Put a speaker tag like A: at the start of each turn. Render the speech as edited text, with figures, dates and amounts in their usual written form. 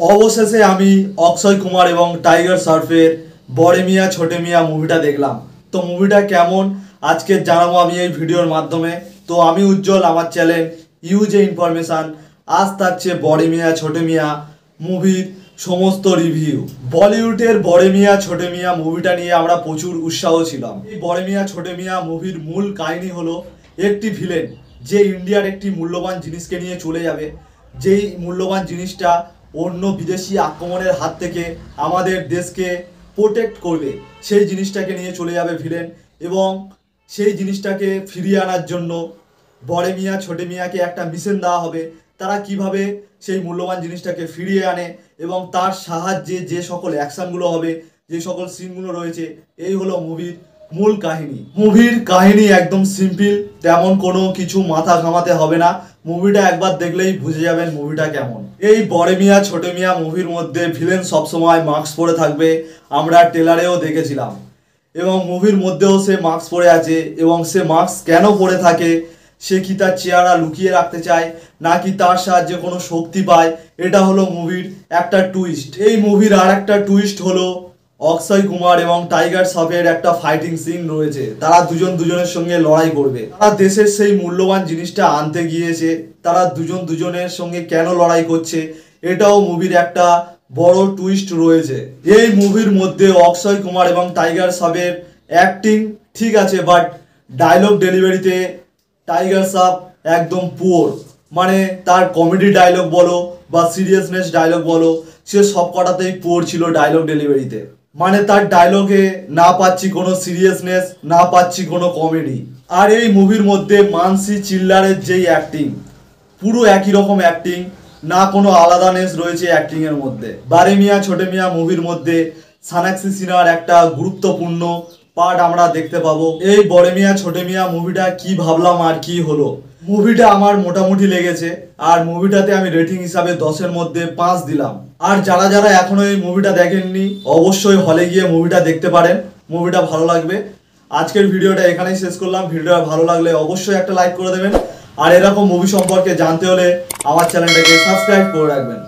A: অবশেষে আমি অক্ষয় কুমার এবং টাইগার শ্রফের বড়ে মিয়া ছোটে মিয়া মুভিটা দেখলাম। তো মুভিটা কেমন আজকে জানাবো আমি এই ভিডিওর মাধ্যমে। তো আমি উজ্জ্বল, আমার চ্যানেল ইউজে ইনফরমেশন। আজ থাকছে বড়ে মিয়া ছোটে মিয়া মুভির সমস্ত রিভিউ। বলিউডের বড়ে মিয়া ছোটে মিয়া মুভিটা নিয়ে আমরা প্রচুর উৎসাহ ছিলাম। এই বড়ে মিয়া ছোটে মিয়া মুভির মূল কাহিনী হলো একটি ভিলেন যে ইন্ডিয়ার একটি মূল্যবান জিনিসকে নিয়ে চলে যাবে, যেই মূল্যবান জিনিসটা অন্য বিদেশি আক্রমণের হাত থেকে আমাদের দেশকে প্রোটেক্ট করবে, সেই জিনিসটাকে নিয়ে চলে যাবে ভিলেন। এবং সেই জিনিসটাকে ফিরিয়ে আনার জন্য বড়ে মিয়া ছোটে মিয়াকে একটা মিশন দেওয়া হবে। তারা কিভাবে সেই মূল্যবান জিনিসটাকে ফিরিয়ে আনে এবং তার সাহায্যে যে সকল অ্যাকশানগুলো হবে, যে সকল সিনগুলো রয়েছে, এই হলো মুভির মূল কাহিনী। মুভির কাহিনী একদম সিম্পল, তেমন কোনো কিছু মাথা ঘামাতে হবে না। মুভিটা একবার দেখলেই বুঝে যাবেন মুভিটা কেমন। এই বড়ে মিয়া ছোটে মিয়া মুভির মধ্যে ভিলেন সবসময় মাস্ক পরে থাকবে, আমরা ট্রেলারেও দেখেছিলাম। এবং মুভির মধ্যেও সে মাস্ক পরে আছে। এবং সে মাস্ক কেন পরে থাকে, সে কি তার চেহারা লুকিয়ে রাখতে চায় নাকি তার সাহায্যে কোনো শক্তি পায়, এটা হলো মুভির একটা টুইস্ট। এই মুভির আর একটা টুইস্ট হলো অক্ষয় কুমার এবং টাইগার শ্রফের একটা ফাইটিং সিন রয়েছে। তারা দুজন দুজনের সঙ্গে লড়াই করবে। তারা দেশের সেই মূল্যবান জিনিসটা আনতে গিয়েছে, তারা দুজন দুজনের সঙ্গে কেন লড়াই করছে, এটাও মুভির একটা বড় টুইস্ট রয়েছে। এই মুভির মধ্যে অক্ষয় কুমার এবং টাইগার শ্রফের অ্যাক্টিং ঠিক আছে, বাট ডায়লগ ডেলিভারিতে টাইগার শ্রফ একদম পুয়ার। মানে তার কমেডি ডায়লগ বলো বা সিরিয়াসনেস ডায়লগ বলো, সে সব কটাতেই পুয়ার ছিল ডায়লগ ডেলিভারিতে। মানে তার ডায়লগে না পাচ্ছি কোনো সিরিয়াসনেস, না পাচ্ছি কোনো কমেডি। আর এই মুভির মধ্যে মানসি চিল্লারের যেই অ্যাক্টিং, পুরো একই রকম অ্যাক্টিং, না কোনো আলাদানেস রয়েছে অ্যাক্টিংয়ের মধ্যে। বড়ে মিয়া ছোটে মিয়া মুভির মধ্যে সানাক্সি সিনহার একটা গুরুত্বপূর্ণ পার্ট আমরা দেখতে পাবো। এই বড়ে মিয়া ছোটে মিয়া মুভিটা কি ভাবলাম আর কি হলো, মুভিটা আমার মোটামুটি লেগেছে। আর মুভিটাতে আমি রেটিং হিসাবে 10-এর মধ্যে 5 দিলাম। আর যারা যারা এখনো এই মুভিটা দেখেননি, অবশ্যই হলে গিয়ে মুভিটা দেখতে পারেন, মুভিটা ভালো লাগবে। আজকের ভিডিওটা এখানেই শেষ করলাম। ভিডিওটা ভালো লাগলে অবশ্যই একটা লাইক করে দেবেন। আর এরকম মুভি সম্পর্কে জানতে হলে আমার চ্যানেলটাকে সাবস্ক্রাইব করে রাখবেন।